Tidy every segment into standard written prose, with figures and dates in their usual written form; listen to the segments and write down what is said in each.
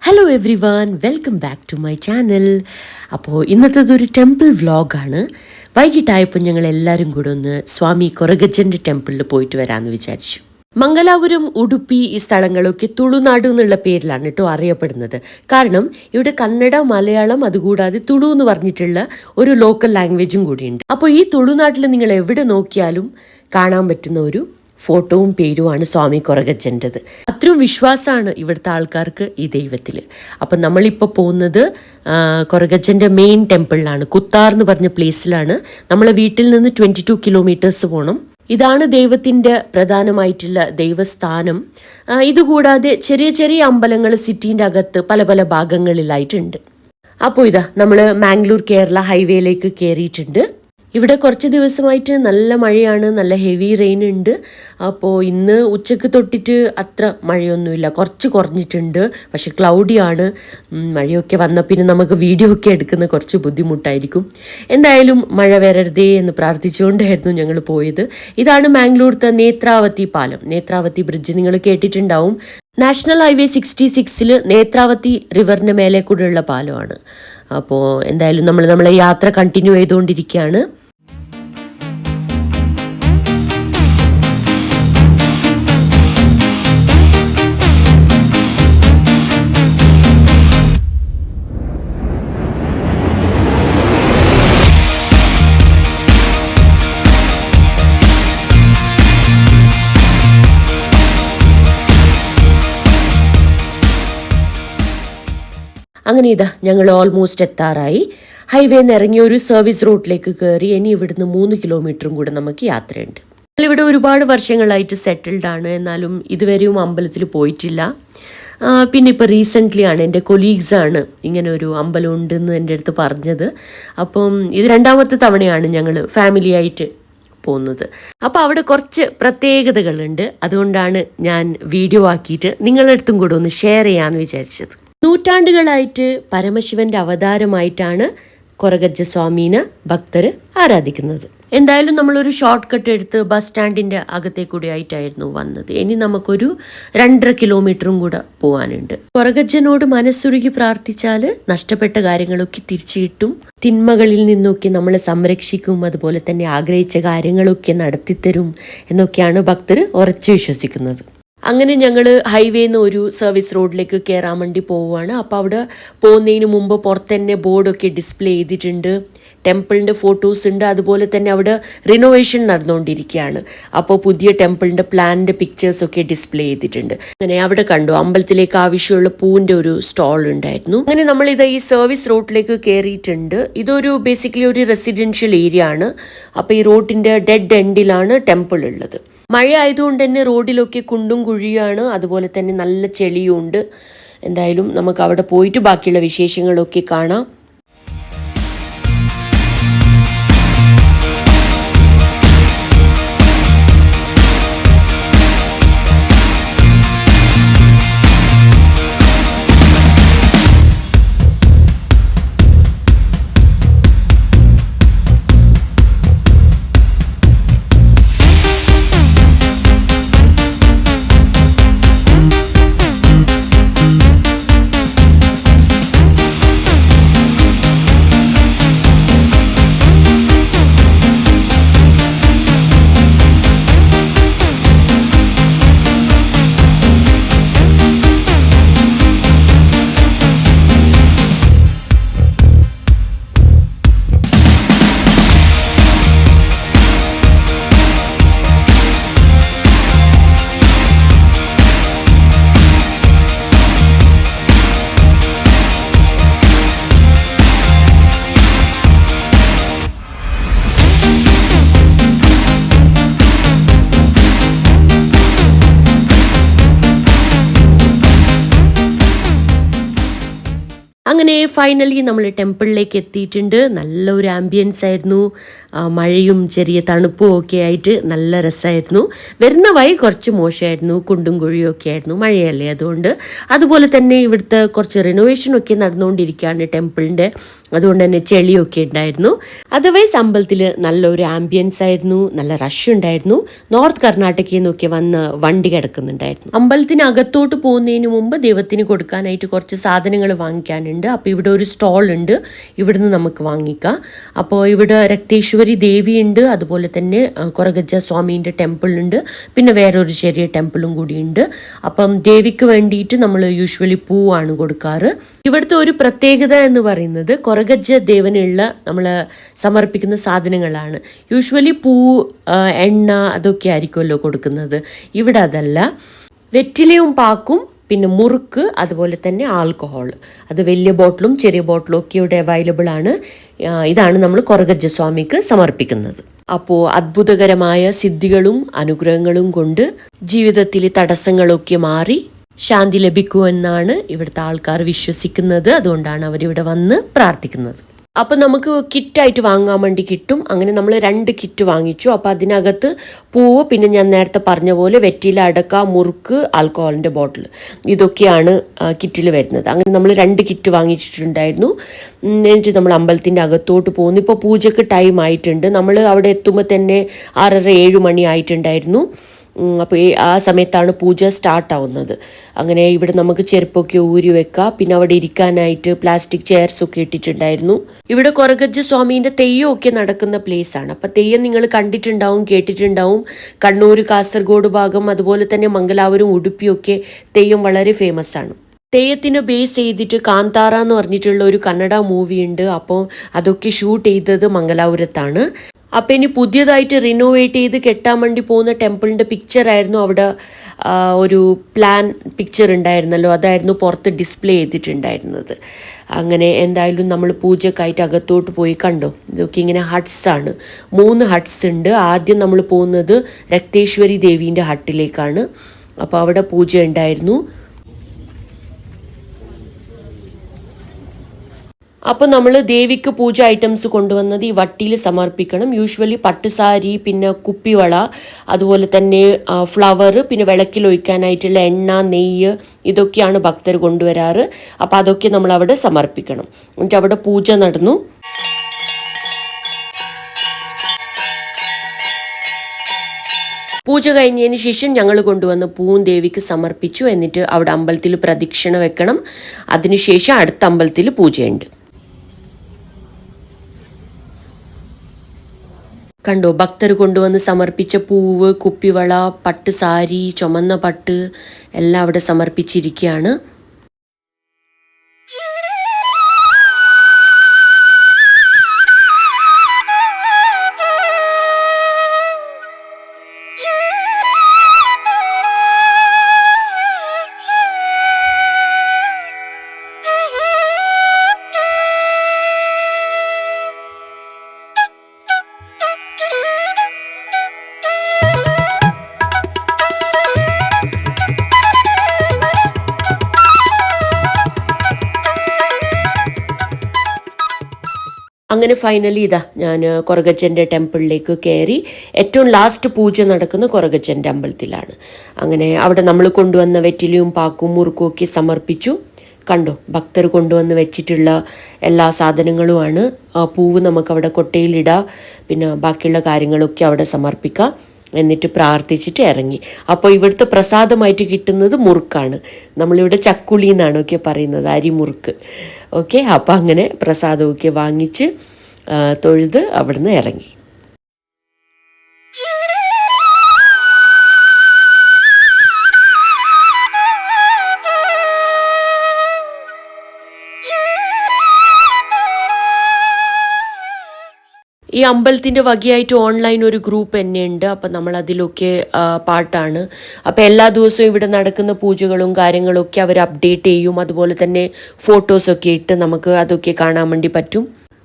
Hello everyone, welcome back to my channel. അപ്പോൾ ഇന്നത്തേതൊരു temple വ്ളോഗാണ്. വൈകിട്ടായപ്പോൾ ഞങ്ങൾ എല്ലാവരും കൂടെ ഒന്ന് സ്വാമി കൊരഗജ്ജൻ്റെ ടെമ്പിളിൽ പോയിട്ട് വരാമെന്ന് വിചാരിച്ചു. മംഗലാപുരം, ഉടുപ്പി ഈ സ്ഥലങ്ങളൊക്കെ തുളുനാട് എന്നുള്ള പേരിലാണ് കേട്ടോ അറിയപ്പെടുന്നത്. കാരണം ഇവിടെ കന്നഡ, മലയാളം, അതുകൂടാതെ തുളു എന്ന് പറഞ്ഞിട്ടുള്ള ഒരു ലോക്കൽ ലാംഗ്വേജും കൂടിയുണ്ട്. അപ്പോൾ ഈ തുളുനാട്ടിൽ നിങ്ങൾ എവിടെ നോക്കിയാലും കാണാൻ പറ്റുന്ന ഒരു ഫോട്ടോവും പേരുമാണ് സ്വാമി കൊരഗജ്ജൻ്റെത്. അത്രയും വിശ്വാസമാണ് ഇവിടുത്തെ ആൾക്കാർക്ക് ഈ ദൈവത്തിൽ. അപ്പം നമ്മളിപ്പോൾ പോകുന്നത് കൊരഗജ്ജൻ്റെ മെയിൻ ടെമ്പിളിലാണ്. കുത്താർ എന്ന് പറഞ്ഞ പ്ലേസിലാണ്. നമ്മളെ വീട്ടിൽ നിന്ന് 22 കിലോമീറ്റേഴ്സ് പോകണം. ഇതാണ് ദൈവത്തിൻ്റെ പ്രധാനമായിട്ടുള്ള ദൈവസ്ഥാനം. ഇതുകൂടാതെ ചെറിയ ചെറിയ അമ്പലങ്ങൾ സിറ്റീൻ്റെ അകത്ത് പല പല ഭാഗങ്ങളിലായിട്ടുണ്ട്. അപ്പോൾ ഇതാ നമ്മൾ മാംഗ്ലൂർ കേരള ഹൈവേയിലേക്ക് കയറിയിട്ടുണ്ട്. ഇവിടെ കുറച്ച് ദിവസമായിട്ട് നല്ല മഴയാണ്, നല്ല ഹെവി റെയിൻ ഉണ്ട്. അപ്പോൾ ഇന്ന് ഉച്ചയ്ക്ക് തൊട്ടിട്ട് അത്ര മഴയൊന്നുമില്ല, കുറച്ച് കുറഞ്ഞിട്ടുണ്ട്. പക്ഷെ ക്ലൗഡിയാണ്. മഴയൊക്കെ വന്ന പിന്നെ നമുക്ക് വീഡിയോ ഒക്കെ എടുക്കുന്ന കുറച്ച് ബുദ്ധിമുട്ടായിരിക്കും. എന്തായാലും മഴ വരരുതേ എന്ന് പ്രാർത്ഥിച്ചുകൊണ്ടായിരുന്നു ഞങ്ങൾ പോയത്. ഇതാണ് മാംഗ്ലൂർത്തെ നേത്രാവതി പാലം. നേത്രാവതി ബ്രിഡ്ജ് നിങ്ങൾ കേട്ടിട്ടുണ്ടാവും. നാഷണൽ ഹൈവേ 66 നേത്രാവതി റിവറിൻ്റെ മേലെ കൂടെയുള്ള പാലമാണ്. അപ്പോൾ എന്തായാലും നമ്മളെ യാത്ര കണ്ടിന്യൂ ചെയ്തുകൊണ്ടിരിക്കുകയാണ്. അങ്ങനെ ഇതാ ഞങ്ങൾ ഓൾമോസ്റ്റ് എത്താറായി. ഹൈവേന്ന് ഇറങ്ങി ഒരു സർവീസ് റോഡിലേക്ക് കയറി. ഇനി ഇവിടുന്ന് 3 കിലോമീറ്ററും കൂടെ നമുക്ക് യാത്രയുണ്ട്. ഇവിടെ ഒരുപാട് വർഷങ്ങളായിട്ട് സെറ്റിൽഡ് ആണ്. എന്നാലും ഇതുവരെയും അമ്പലത്തിൽ പോയിട്ടില്ല. പിന്നെ ഇപ്പോൾ റീസെൻ്റ്ലി ആണ് എൻ്റെ കൊലീഗ്സാണ് ഇങ്ങനെ ഒരു അമ്പലം ഉണ്ടെന്ന് എൻ്റെ അടുത്ത് പറഞ്ഞത്. അപ്പം ഇത് 2ാമത്തെ തവണയാണ് ഞങ്ങൾ ഫാമിലിയായിട്ട് പോകുന്നത്. അപ്പോൾ അവിടെ കുറച്ച് പ്രത്യേകതകളുണ്ട്. അതുകൊണ്ടാണ് ഞാൻ വീഡിയോ ആക്കിയിട്ട് നിങ്ങളുടെ അടുത്തും കൂടെ ഒന്ന് ഷെയർ ചെയ്യാമെന്ന് വിചാരിച്ചത്. നൂറ്റാണ്ടുകളായിട്ട് പരമശിവന്റെ അവതാരമായിട്ടാണ് കൊരഗജ്ജ സ്വാമീനെ ഭക്തർ ആരാധിക്കുന്നത്. എന്തായാലും നമ്മളൊരു ഷോർട്ട് കട്ട് എടുത്ത് ബസ് സ്റ്റാൻഡിൻ്റെ അകത്തേ കൂടി ആയിട്ടായിരുന്നു വന്നത്. ഇനി നമുക്കൊരു 2.5 കിലോമീറ്ററും കൂടെ പോകാനുണ്ട്. കൊരഗജ്ജനോട് മനസ്സുരുകി പ്രാർത്ഥിച്ചാൽ നഷ്ടപ്പെട്ട കാര്യങ്ങളൊക്കെ തിരിച്ചു കിട്ടും, തിന്മകളിൽ നിന്നൊക്കെ നമ്മളെ സംരക്ഷിക്കും, അതുപോലെ തന്നെ ആഗ്രഹിച്ച കാര്യങ്ങളൊക്കെ നടത്തിത്തരും എന്നൊക്കെയാണ് ഭക്തർ ഉറച്ചു വിശ്വസിക്കുന്നത്. അങ്ങനെ ഞങ്ങൾ ഹൈവേന്ന് ഒരു സർവീസ് റോഡിലേക്ക് കയറാൻ വേണ്ടി പോവുകയാണ്. അപ്പോൾ അവിടെ പോകുന്നതിന് മുമ്പ് പുറത്ത് തന്നെ ബോർഡൊക്കെ ഡിസ്പ്ലേ ചെയ്തിട്ടുണ്ട്. ടെമ്പിളിൻ്റെ ഫോട്ടോസ് ഉണ്ട്. അതുപോലെ തന്നെ അവിടെ റിനോവേഷൻ നടന്നുകൊണ്ടിരിക്കുകയാണ്. അപ്പോൾ പുതിയ ടെമ്പിളിൻ്റെ പ്ലാനിൻ്റെ പിക്ചേഴ്സൊക്കെ ഡിസ്പ്ലേ ചെയ്തിട്ടുണ്ട്. അങ്ങനെ അവിടെ കണ്ടു അമ്പലത്തിലേക്ക് ആവശ്യമുള്ള പൂവിൻ്റെ ഒരു സ്റ്റോൾ ഉണ്ടായിരുന്നു. അങ്ങനെ നമ്മളിത് ഈ സർവീസ് റോഡിലേക്ക് കയറിയിട്ടുണ്ട്. ഇതൊരു ബേസിക്കലി ഒരു റെസിഡൻഷ്യൽ ഏരിയ ആണ്. അപ്പോൾ ഈ റോഡിൻ്റെ ഡെഡ് എൻഡിലാണ് ടെമ്പിൾ ഉള്ളത്. മഴ ആയതുകൊണ്ട് തന്നെ റോഡിലൊക്കെ കുണ്ടും കുഴിയാണ്, അതുപോലെ തന്നെ നല്ല ചെളിയും ഉണ്ട്. എന്തായാലും നമുക്ക് അവിടെ പോയിട്ട് ബാക്കിയുള്ള വിശേഷങ്ങളൊക്കെ കാണാം. അങ്ങനെ ഫൈനലി നമ്മൾ ടെമ്പിളിലേക്ക് എത്തിയിട്ടുണ്ട്. നല്ലൊരു ആംബിയൻസ് ആയിരുന്നു, മഴയും ചെറിയ തണുപ്പും ഒക്കെ ആയിട്ട് നല്ല രസമായിരുന്നു. വരുന്ന വഴി കുറച്ച് മോശമായിരുന്നു, കുണ്ടും കുഴിയും ഒക്കെ ആയിരുന്നു, മഴയല്ലേ അതുകൊണ്ട്. അതുപോലെ തന്നെ ഇവിടുത്തെ കുറച്ച് റിനോവേഷനൊക്കെ നടന്നുകൊണ്ടിരിക്കുകയാണ് ടെമ്പിളിൻ്റെ, അതുകൊണ്ട് തന്നെ ചെളിയൊക്കെ ഉണ്ടായിരുന്നു. അതർവൈസ് അമ്പലത്തിൽ നല്ലൊരു ആംബിയൻസ് ആയിരുന്നു, നല്ല റഷ് ഉണ്ടായിരുന്നു. നോർത്ത് കർണാടകയിൽ നിന്നൊക്കെ വന്ന് വണ്ടി കിടക്കുന്നുണ്ടായിരുന്നു. അമ്പലത്തിനകത്തോട്ട് പോകുന്നതിന് മുമ്പ് ദൈവത്തിന് കൊടുക്കാനായിട്ട് കുറച്ച് സാധനങ്ങൾ വാങ്ങിക്കാനുണ്ട്. അപ്പോൾ ഇവിടെ ഒരു സ്റ്റോൾ ഉണ്ട്, ഇവിടുന്ന് നമുക്ക് വാങ്ങിക്കാം. അപ്പോൾ ഇവിടെ രക്തേശ്വരി ദേവി ഉണ്ട്, അതുപോലെ തന്നെ കൊറഗജ്ജ സ്വാമീൻ്റെ ടെമ്പിൾ ഉണ്ട്, പിന്നെ വേറൊരു ചെറിയ ടെമ്പിളും കൂടിയുണ്ട്. അപ്പം ദേവിക്ക് വേണ്ടിയിട്ട് നമ്മൾ യൂഷ്വലി പൂവാണ് കൊടുക്കാറ്. ഇവിടുത്തെ ഒരു പ്രത്യേകത എന്ന് പറയുന്നത് കൊറഗജ്ജ ദേവനുള്ള നമ്മൾ സമർപ്പിക്കുന്ന സാധനങ്ങളാണ്. യൂഷ്വലി പൂ, എണ്ണ അതൊക്കെ ആയിരിക്കുമല്ലോ കൊടുക്കുന്നത്. ഇവിടെ അതല്ല, വെറ്റിലയും പാക്കും, പിന്നെ മുറുക്ക്, അതുപോലെ തന്നെ ആൽക്കഹോൾ. അത് വലിയ ബോട്ടിലും ചെറിയ ബോട്ടിലും ഒക്കെ ഇവിടെ അവൈലബിൾ ആണ്. ഇതാണ് നമ്മൾ കൊറഗജ്ജ സ്വാമിക്ക് സമർപ്പിക്കുന്നത്. അപ്പോൾ അത്ഭുതകരമായ സിദ്ധികളും അനുഗ്രഹങ്ങളും കൊണ്ട് ജീവിതത്തിലെ തടസ്സങ്ങളൊക്കെ മാറി ശാന്തി ലഭിക്കുമെന്നാണ് ഇവിടുത്തെ ആൾക്കാർ വിശ്വസിക്കുന്നത്. അതുകൊണ്ടാണ് അവരിവിടെ വന്ന് പ്രാർത്ഥിക്കുന്നത്. അപ്പോൾ നമുക്ക് കിറ്റായിട്ട് വാങ്ങാൻ വേണ്ടി കിട്ടും. അങ്ങനെ നമ്മൾ 2 കിറ്റ് വാങ്ങിച്ചു. അപ്പോൾ അതിനകത്ത് പൂവ്, പിന്നെ ഞാൻ നേരത്തെ പറഞ്ഞ പോലെ വെറ്റില, അടക്ക, മുറുക്ക്, ആൽക്കഹോളിൻ്റെ ബോട്ടിൽ, ഇതൊക്കെയാണ് കിറ്റിൽ വരുന്നത്. അങ്ങനെ നമ്മൾ 2 കിറ്റ് വാങ്ങിച്ചിട്ടുണ്ടായിരുന്നു. എന്നിട്ട് നമ്മൾ അമ്പലത്തിൻ്റെ അകത്തോട്ട് പോകുന്നു. ഇപ്പോൾ പൂജയ്ക്ക് ടൈം ആയിട്ടുണ്ട്. നമ്മൾ അവിടെ എത്തുമ്പോൾ തന്നെ 6:30-7 മണി ആയിട്ടുണ്ടായിരുന്നു. അപ്പോൾ ആ സമയത്താണ് പൂജ സ്റ്റാർട്ടാവുന്നത്. അങ്ങനെ ഇവിടെ നമുക്ക് ചെരുപ്പൊക്കെ ഊരി വെക്കാം. പിന്നെ അവിടെ ഇരിക്കാനായിട്ട് പ്ലാസ്റ്റിക് ചെയർസൊക്കെ ഇട്ടിട്ടുണ്ടായിരുന്നു. ഇവിടെ കൊറഗജ്ജ സ്വാമീൻ്റെ തെയ്യമൊക്കെ നടക്കുന്ന പ്ലേസാണ്. അപ്പോൾ തെയ്യം നിങ്ങൾ കണ്ടിട്ടുണ്ടാവും, കേട്ടിട്ടുണ്ടാവും. കണ്ണൂർ, കാസർഗോഡ് ഭാഗം, അതുപോലെ തന്നെ മംഗലാപുരം, ഉടുപ്പിയൊക്കെ തെയ്യം വളരെ ഫേമസ് ആണ്. തെയ്യത്തിന് ബേസ് ചെയ്തിട്ട് കാന്താര എന്ന് പറഞ്ഞിട്ടുള്ള ഒരു കന്നഡ മൂവി ഉണ്ട്. അപ്പോൾ അതൊക്കെ ഷൂട്ട് ചെയ്തത് മംഗലാപുരത്താണ്. അപ്പോൾ ഇനി പുതിയതായിട്ട് റിനോവേറ്റ് ചെയ്ത് കെട്ടാൻ വേണ്ടി പോകുന്ന ടെമ്പിളിൻ്റെ പിക്ചറായിരുന്നു അവിടെ, ഒരു പ്ലാൻ പിക്ചർ ഉണ്ടായിരുന്നല്ലോ, അതായിരുന്നു പുറത്ത് ഡിസ്പ്ലേ ചെയ്തിട്ടുണ്ടായിരുന്നത്. അങ്ങനെ എന്തായാലും നമ്മൾ പൂജക്കായിട്ട് അകത്തോട്ട് പോയി കണ്ടു. ഇതൊക്കെ ഇങ്ങനെ ഹട്ട്സാണ്, 3 ഹട്ട്സ് ഉണ്ട്. ആദ്യം നമ്മൾ പോകുന്നത് രക്തേശ്വരി ദേവീൻ്റെ ഹട്ടിലേക്കാണ്. അപ്പോൾ അവിടെ പൂജ ഉണ്ടായിരുന്നു. അപ്പോൾ നമ്മൾ ദേവിക്ക് പൂജ ഐറ്റംസ് കൊണ്ടുവന്നത് ഈ വട്ടിയിൽ സമർപ്പിക്കണം. യൂഷ്വലി പട്ടുസാരി, പിന്നെ കുപ്പിവള, അതുപോലെ തന്നെ ഫ്ലവർ, പിന്നെ വിളക്കിൽ ഒഴിക്കാനായിട്ടുള്ള എണ്ണ, നെയ്യ്, ഇതൊക്കെയാണ് ഭക്തർ കൊണ്ടുവരാറ്. അപ്പോൾ അതൊക്കെ നമ്മൾ അവിടെ സമർപ്പിക്കണം. എന്നിട്ട് അവിടെ പൂജ നടന്നു. പൂജ കഴിഞ്ഞതിന് ശേഷം ഞങ്ങൾ കൊണ്ടുവന്ന പൂവും ദേവിക്ക് സമർപ്പിച്ചു. എന്നിട്ട് അവിടെ അമ്പലത്തിൽ പ്രദക്ഷിണ വെക്കണം. അതിനുശേഷം അടുത്ത അമ്പലത്തിൽ പൂജയുണ്ട്. കണ്ടോ, ഭക്തർ കൊണ്ടുവന്ന് സമർപ്പിച്ച പൂവ്, കുപ്പിവള, പട്ട് സാരി, ചുമന്ന പട്ട് എല്ലാം അവിടെ സമർപ്പിച്ചിരിക്കുകയാണ്. അങ്ങനെ ഫൈനലി ഇതാ ഞാൻ കൊറഗജ്ജൻ്റെ ടെമ്പിളിലേക്ക് കയറി. ഏറ്റവും ലാസ്റ്റ് പൂജ നടക്കുന്ന കൊറഗജ്ജൻ്റെ അമ്പലത്തിലാണ്. അങ്ങനെ അവിടെ നമ്മൾ കൊണ്ടുവന്ന വെറ്റിലയും പാക്കും മുറുക്കും ഒക്കെ സമർപ്പിച്ചു. കണ്ടോ, ഭക്തർ കൊണ്ടുവന്ന് വെച്ചിട്ടുള്ള എല്ലാ സാധനങ്ങളുമാണ്. പൂവ് നമുക്കവിടെ കൊട്ടയിലിടാം, പിന്നെ ബാക്കിയുള്ള കാര്യങ്ങളൊക്കെ അവിടെ സമർപ്പിക്കാം. എന്നിട്ട് പ്രാർത്ഥിച്ചിട്ട് ഇറങ്ങി. അപ്പോൾ ഇവിടുത്തെ പ്രസാദമായിട്ട് കിട്ടുന്നത് മുറുക്കാണ്. നമ്മളിവിടെ ചക്കുളി എന്നാണ് ഒക്കെ പറയുന്നത്, അരിമുറുക്ക്. ഓക്കെ, അപ്പോൾ അങ്ങനെ പ്രസാദമൊക്കെ വാങ്ങിച്ച് തൊഴുത് അവിടുന്ന് ഇറങ്ങി. ഈ അമ്പലത്തിൻ്റെ വകയായിട്ട് ഓൺലൈൻ ഒരു ഗ്രൂപ്പ് തന്നെ ഉണ്ട്. അപ്പം നമ്മൾ അതിലൊക്കെ പാട്ടാണ്. അപ്പോൾ എല്ലാ ദിവസവും ഇവിടെ നടക്കുന്ന പൂജകളും കാര്യങ്ങളൊക്കെ അവർ അപ്ഡേറ്റ് ചെയ്യും. അതുപോലെ തന്നെ ഫോട്ടോസൊക്കെ ഇട്ട് നമുക്ക് അതൊക്കെ കാണാൻ വേണ്ടി പറ്റും.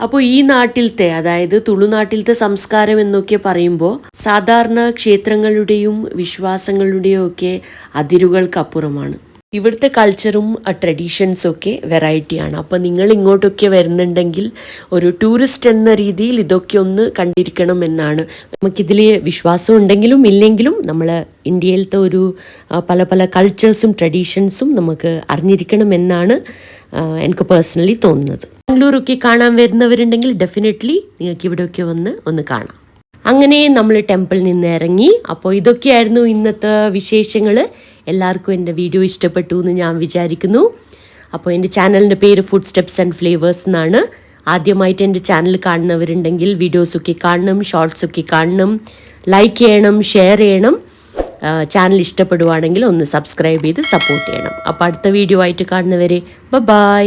അപ്പോൾ ഈ നാട്ടിലത്തെ, അതായത് തുളുനാട്ടിലത്തെ സംസ്കാരം എന്നൊക്കെ പറയുമ്പോൾ സാധാരണ ക്ഷേത്രങ്ങളുടെയും വിശ്വാസങ്ങളുടെയും ഒക്കെ അതിരുകൾക്കപ്പുറമാണ്. ഇവിടുത്തെ കൾച്ചറും ട്രഡീഷൻസും ഒക്കെ വെറൈറ്റിയാണ്. അപ്പോൾ നിങ്ങൾ ഇങ്ങോട്ടൊക്കെ വരുന്നുണ്ടെങ്കിൽ ഒരു ടൂറിസ്റ്റ് എന്ന രീതിയിൽ ഇതൊക്കെ ഒന്ന് കണ്ടിരിക്കണം എന്നാണ്. നമുക്കിതിൽ വിശ്വാസം ഉണ്ടെങ്കിലും ഇല്ലെങ്കിലും നമ്മൾ ഇന്ത്യയിലത്തെ ഒരു പല പല കൾച്ചേഴ്സും ട്രഡീഷൻസും നമുക്ക് അറിഞ്ഞിരിക്കണം എന്നാണ് എനിക്ക് പേഴ്സണലി തോന്നുന്നത്. ബാംഗ്ലൂരൊക്കെ കാണാൻ വരുന്നവരുണ്ടെങ്കിൽ ഡെഫിനറ്റ്ലി നിങ്ങൾക്ക് ഇവിടെയൊക്കെ ഒന്ന് കാണാം. അങ്ങനെ നമ്മൾ ടെമ്പിളിൽ നിന്ന് ഇറങ്ങി. അപ്പോൾ ഇതൊക്കെയായിരുന്നു ഇന്നത്തെ വിശേഷങ്ങൾ. എല്ലാവർക്കും എൻ്റെ വീഡിയോ ഇഷ്ടപ്പെട്ടു എന്ന് ഞാൻ വിചാരിക്കുന്നു. അപ്പോൾ എൻ്റെ ചാനലിൻ്റെ പേര് ഫുഡ് സ്റ്റെപ്സ് ആൻഡ് ഫ്ലേവേഴ്സ് എന്നാണ്. ആദ്യമായിട്ട് എൻ്റെ ചാനൽ കാണുന്നവരുണ്ടെങ്കിൽ വീഡിയോസൊക്കെ കാണണം, ഷോർട്സൊക്കെ കാണണം, ലൈക്ക് ചെയ്യണം, ഷെയർ ചെയ്യണം. ചാനൽ ഇഷ്ടപ്പെടുവാണെങ്കിൽ ഒന്ന് സബ്സ്ക്രൈബ് ചെയ്ത് സപ്പോർട്ട് ചെയ്യണം. അപ്പോൾ അടുത്ത വീഡിയോ ആയിട്ട് കാണുന്നവരെ ബൈ.